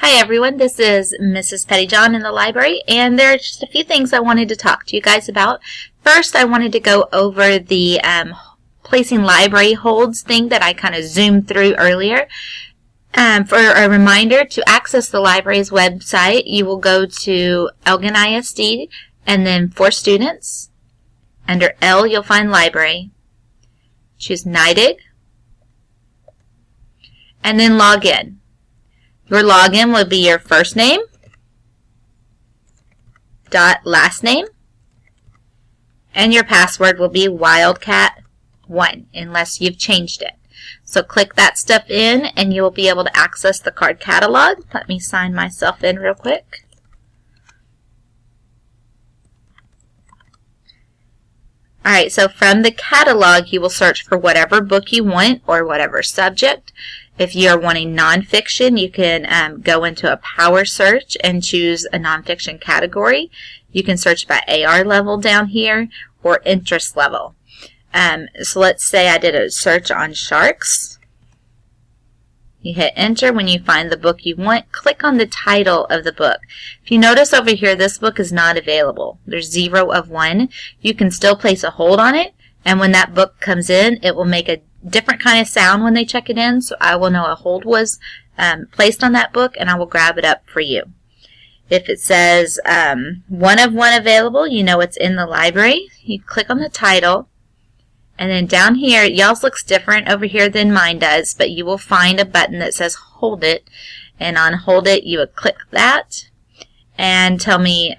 Hi everyone, this is Mrs. Pettyjohn in the library, and there are just a few things I wanted to talk to you guys about. First, I wanted to go over the placing library holds thing that I kind of zoomed through earlier. For a reminder, to access the library's website, you will go to Elgin ISD and then for students. Under L, you'll find library. Choose NIDIG, and then log in. Your login will be your first name, last name, and your password will be Wildcat1 unless you've changed it. So click that stuff in and you will be able to access the card catalog. Let me sign myself in real quick. Alright, so from the catalog you will search for whatever book you want or whatever subject. If you're wanting nonfiction, you can go into a power search and choose a nonfiction category. You can search by AR level down here or interest level. So let's say I did a search on sharks. You hit enter. When you find the book you want, click on the title of the book. If you notice over here, this book is not available. There's 0 of 1. You can still place a hold on it, and when that book comes in, it will make a different kind of sound when they check it in, so I will know a hold was placed on that book and I will grab it up for you. If it says 1 of 1 available, you know it's in the library. You click on the title, and then down here, y'all's looks different over here than mine does, but you will find a button that says hold it, and on hold it you would click that and tell me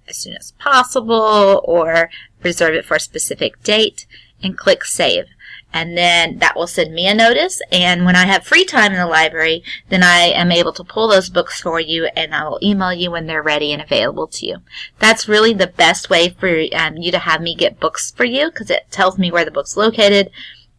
as soon as possible or reserve it for a specific date and click save. And then that will send me a notice, and when I have free time in the library, then I am able to pull those books for you, and I will email you when they're ready and available to you. That's really the best way for you to have me get books for you, because it tells me where the book's located,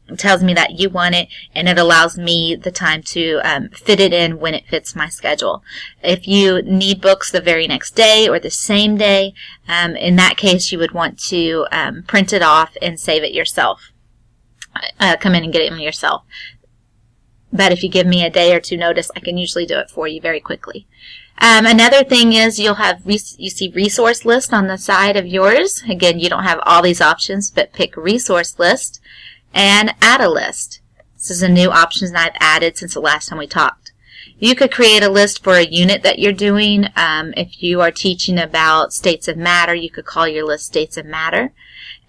it tells me that you want it, and it allows me the time to fit it in when it fits my schedule. If you need books the very next day or the same day, in that case you would want to print it off and save it yourself. Come in and get it yourself. But if you give me a day or two notice, I can usually do it for you very quickly. Another thing is you see resource list on the side of yours. Again, you don't have all these options, but pick resource list and add a list. This is a new option that I've added since the last time we talked. You could create a list for a unit that you're doing. If you are teaching about states of matter, you could call your list states of matter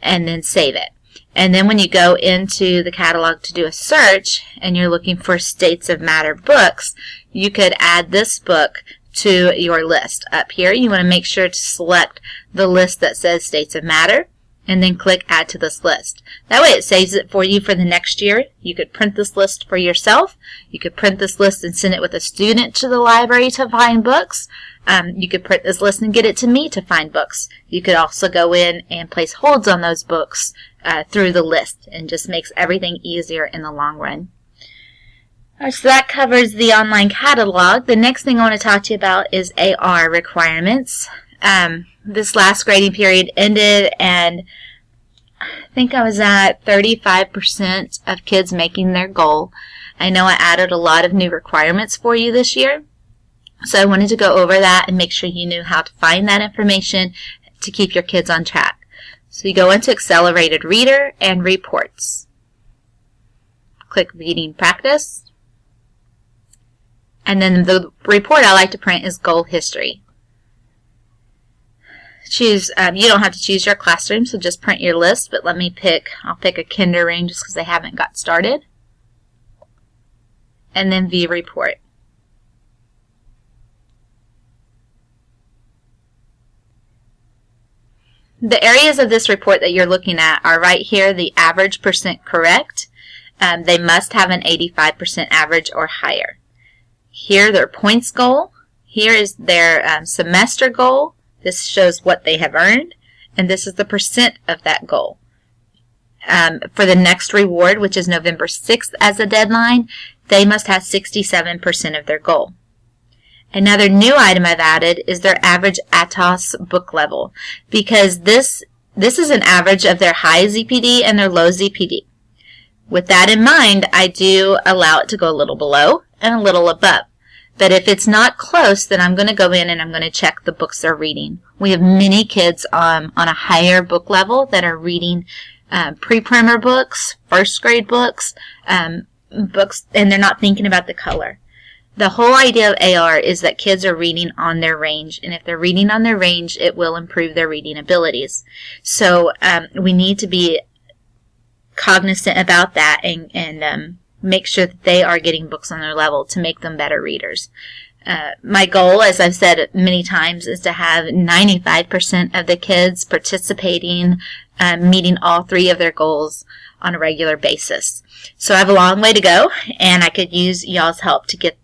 and then save it. And then when you go into the catalog to do a search and you're looking for states of matter books, you could add this book to your list. Up here, you want to make sure to select the list that says states of matter and then click add to this list. That way it saves it for you for the next year. You could print this list for yourself. You could print this list and send it with a student to the library to find books. You could print this list and get it to me to find books. You could also go in and place holds on those books through the list, and just makes everything easier in the long run. So that covers the online catalog. The next thing I want to talk to you about is AR requirements. This last grading period ended, and I think I was at 35% of kids making their goal. I know I added a lot of new requirements for you this year, so I wanted to go over that and make sure you knew how to find that information to keep your kids on track. So you go into Accelerated Reader and Reports. Click Reading Practice. And then the report I like to print is Goal History. Choose. You don't have to choose your classroom, so just print your list, but I'll pick a kindergarten just because they haven't got started. And then View Report. The areas of this report that you're looking at are right here, the average % correct. They must have an 85% average or higher. Here, their points goal. Here is their semester goal. This shows what they have earned, and this is the % of that goal. For the next reward, which is November 6th as a deadline, they must have 67% of their goal. Another new item I've added is their average ATOS book level, because this is an average of their high ZPD and their low ZPD. With that in mind, I do allow it to go a little below and a little above. But if it's not close, then I'm going to go in and I'm going to check the books they're reading. We have many kids on a higher book level that are reading pre-primer books, first grade books, books, and they're not thinking about the color. The whole idea of AR is that kids are reading on their range, and if they're reading on their range, it will improve their reading abilities. So we need to be cognizant about that and make sure that they are getting books on their level to make them better readers. My goal, as I've said many times, is to have 95% of the kids participating, meeting all 3 of their goals on a regular basis. So I have a long way to go, and I could use y'all's help to get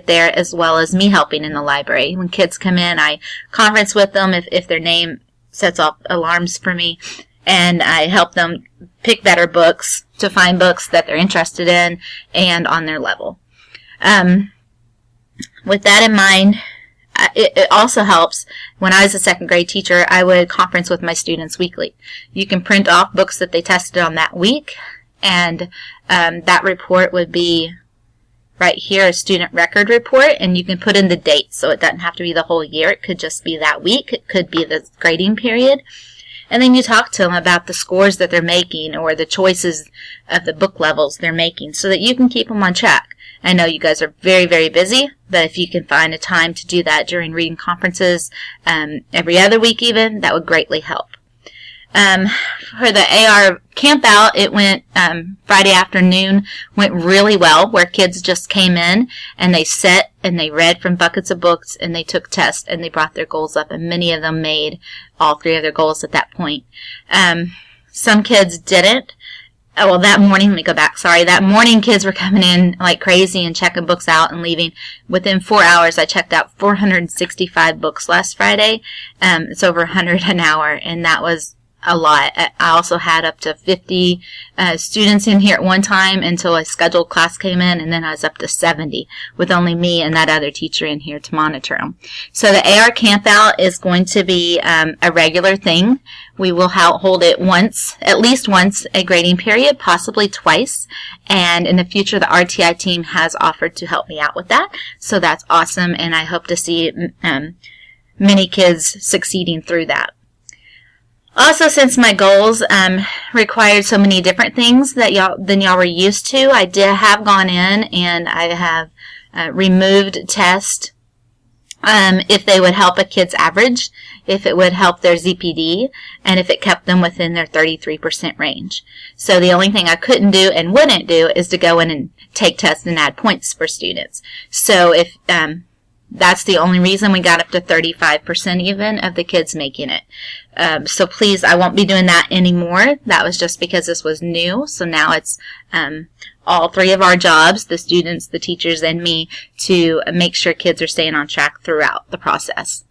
there, as well as me helping in the library. When kids come in, I conference with them if their name sets off alarms for me, and I help them pick better books, to find books that they're interested in and on their level. With that in mind, it also helps. When I was a second grade teacher, I would conference with my students weekly. You can print off books that they tested on that week, and that report would be right here, a student record report, and you can put in the date, so it doesn't have to be the whole year. It could just be that week. It could be the grading period. And then you talk to them about the scores that they're making or the choices of the book levels they're making so that you can keep them on track. I know you guys are very, very busy, but if you can find a time to do that during reading conferences, every other week even, that would greatly help. For the AR camp out, it went Friday afternoon, went really well, where kids just came in and they sat and they read from buckets of books and they took tests and they brought their goals up, and many of them made all 3 of their goals at that point. Some kids didn't. Well, that morning, let me go back, sorry. That morning, kids were coming in like crazy and checking books out and leaving. Within 4 hours, I checked out 465 books last Friday. It's over 100 an hour, and that was a lot. I also had up to 50 students in here at one time until a scheduled class came in, and then I was up to 70 with only me and that other teacher in here to monitor them. So the AR campout is going to be a regular thing. We will hold it once, at least once a grading period, possibly twice. And in the future, the RTI team has offered to help me out with that. So that's awesome, and I hope to see many kids succeeding through that. Also, since my goals required so many different things that y'all were used to, I have gone in and I have removed tests if they would help a kid's average, if it would help their ZPD, and if it kept them within their 33% range. So the only thing I couldn't do and wouldn't do is to go in and take tests and add points for students. So if that's the only reason we got up to 35% even of the kids making it. So please, I won't be doing that anymore. That was just because this was new. So now it's all 3 of our jobs, the students, the teachers, and me, to make sure kids are staying on track throughout the process.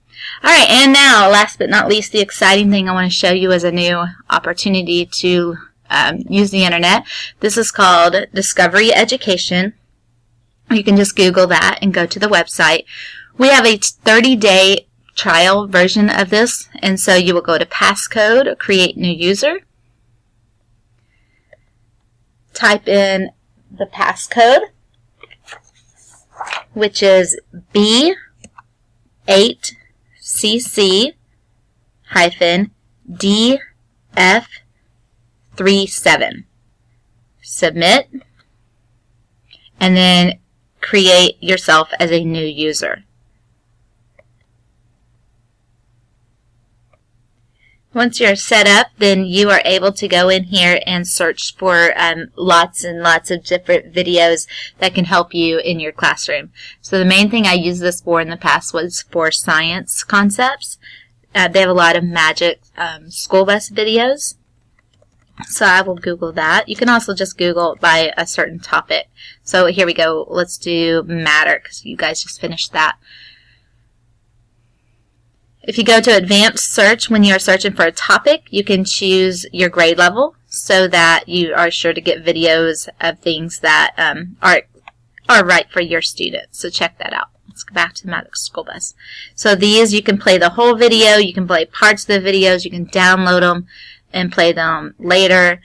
All right, and now, last but not least, the exciting thing I want to show you is a new opportunity to use the internet. This is called Discovery Education. You can just Google that and go to the website. We have a 30-day trial version of this, and so you will go to passcode, create new user, type in the passcode, which is B8CC-DF37. Submit, and then create yourself as a new user. Once you're set up, then you are able to go in here and search for lots and lots of different videos that can help you in your classroom. So the main thing I used this for in the past was for science concepts. They have a lot of magic school bus videos. So I will Google that. You can also just Google by a certain topic. So here we go. Let's do matter, because you guys just finished that. If you go to advanced search, when you are searching for a topic, you can choose your grade level so that you are sure to get videos of things that are right for your students. So check that out. Let's go back to the Magic School Bus. So these, you can play the whole video, you can play parts of the videos, you can download them and play them later.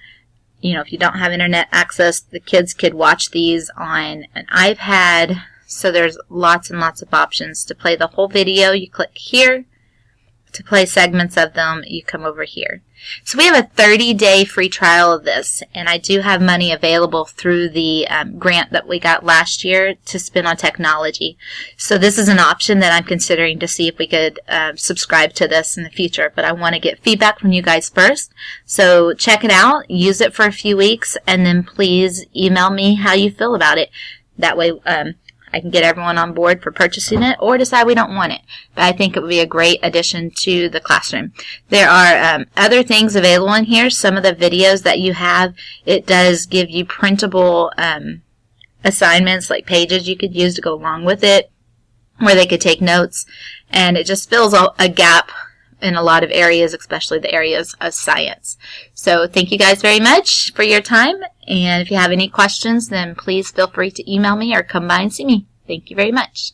You know, if you don't have internet access, the kids could watch these on an iPad, So there's lots and lots of options. To play the whole video, you click here. To play segments of them, you come over here. So we have a 30-day free trial of this, and I do have money available through the grant that we got last year to spend on technology. So this is an option that I'm considering to see if we could subscribe to this in the future, but I want to get feedback from you guys first. So check it out, use it for a few weeks, and then please email me how you feel about it. That way I can get everyone on board for purchasing it, or decide we don't want it. But I think it would be a great addition to the classroom. There are other things available in here. Some of the videos that you have, it does give you printable assignments, like pages you could use to go along with it, where they could take notes. And it just fills a gap in a lot of areas, especially the areas of science. So thank you guys very much for your time. And if you have any questions, then please feel free to email me or come by and see me. Thank you very much.